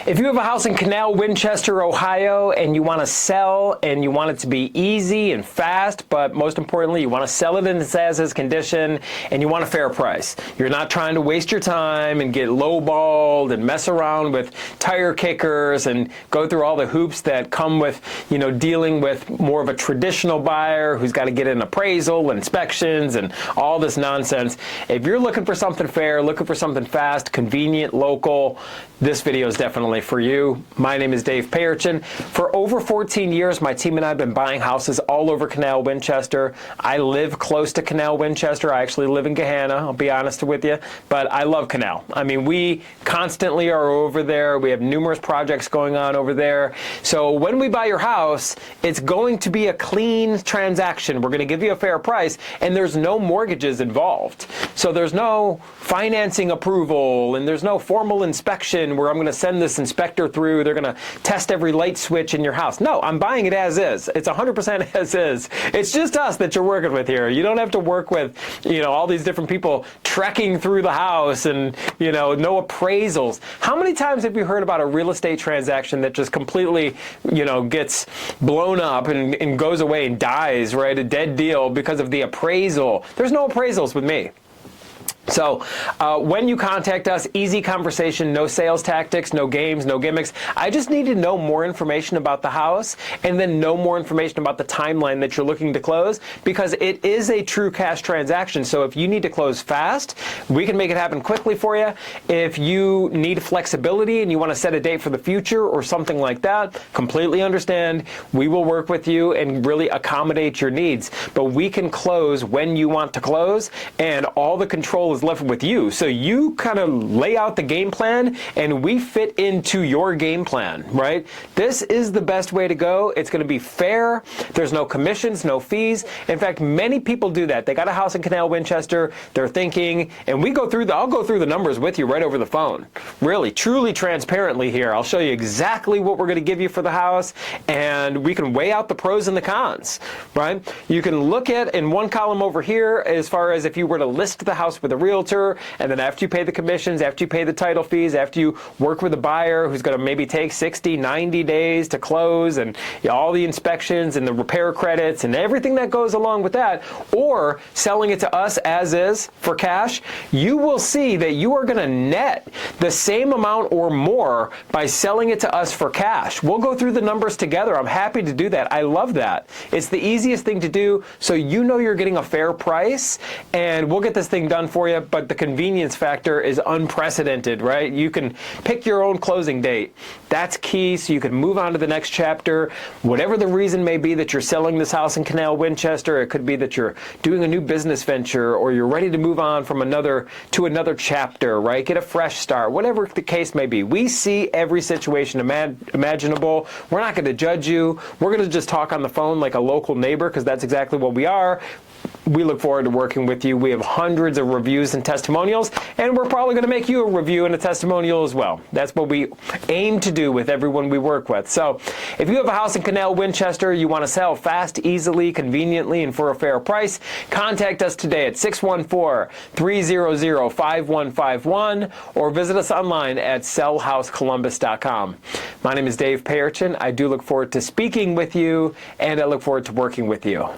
If you have a house in Canal Winchester, Ohio, and you want to sell and you want it to be easy and fast, but most importantly, you want to sell it in its as-is condition and you want a fair price. You're not trying to waste your time and get lowballed and mess around with tire kickers and go through all the hoops that come with, dealing with more of a traditional buyer who's got to get an appraisal and inspections and all this nonsense. If you're looking for something fair, looking for something fast, convenient, local, this video is definitely for you. My name is Dave Payerchin. For over 14 years, my team and I have been buying houses all over Canal Winchester. I live close to Canal Winchester. I actually live in Gahanna, I'll be honest with you, but I love Canal. I mean, we constantly are over there. We have numerous projects going on over there. So when we buy your house, it's going to be a clean transaction. We're going to give you a fair price, and there's no mortgages involved. So there's no financing approval, and there's no formal inspection where I'm going to send this inspector through. They're going to test every light switch in your house. No, I'm buying it as is. It's 100% as is. It's just us that you're working with here. You don't have to work with, all these different people trekking through the house and, no appraisals. How many times have you heard about a real estate transaction that just completely, gets blown up and goes away and dies, right? A dead deal because of the appraisal. There's no appraisals with me. So when you contact us, easy conversation, no sales tactics, no games, no gimmicks. I just need to know more information about the house and then know more information about the timeline that you're looking to close, because it is a true cash transaction. So if you need to close fast, we can make it happen quickly for you. If you need flexibility and you want to set a date for the future or something like that, completely understand. We will work with you and really accommodate your needs. But we can close when you want to close, and all the control is left with you. So you kind of lay out the game plan and we fit into your game plan, right? This is the best way to go. It's going to be fair. There's no commissions, no fees. In fact, many people do that. They got a house in Canal Winchester. They're thinking, and I'll go through the numbers with you right over the phone. Really, truly transparently here. I'll show you exactly what we're going to give you for the house, and we can weigh out the pros and the cons, right? You can look at in one column over here as far as if you were to list the house with a realtor, and then after you pay the commissions, after you pay the title fees, after you work with a buyer who's going to maybe take 60, 90 days to close, and all the inspections and the repair credits and everything that goes along with that, or selling it to us as is for cash, you will see that you are going to net the same amount or more by selling it to us for cash. We'll go through the numbers together. I'm happy to do that. I love that. It's the easiest thing to do, so you're getting a fair price, and we'll get this thing done for you. But the convenience factor is unprecedented, right? You can pick your own closing date. That's key, so you can move on to the next chapter. Whatever the reason may be that you're selling this house in Canal Winchester, it could be that you're doing a new business venture, or you're ready to move on from another chapter, right? Get a fresh start, whatever the case may be. We see every situation imaginable. We're not going to judge you. We're going to just talk on the phone like a local neighbor, because that's exactly what we are. We look forward to working with you. We have hundreds of reviews and testimonials, and we're probably going to make you a review and a testimonial as well. That's what we aim to do with everyone we work with. So if you have a house in Canal Winchester, you want to sell fast, easily, conveniently, and for a fair price, contact us today at 614-300-5151 or visit us online at sellhousecolumbus.com. My name is Dave Payerchin. I do look forward to speaking with you, and I look forward to working with you.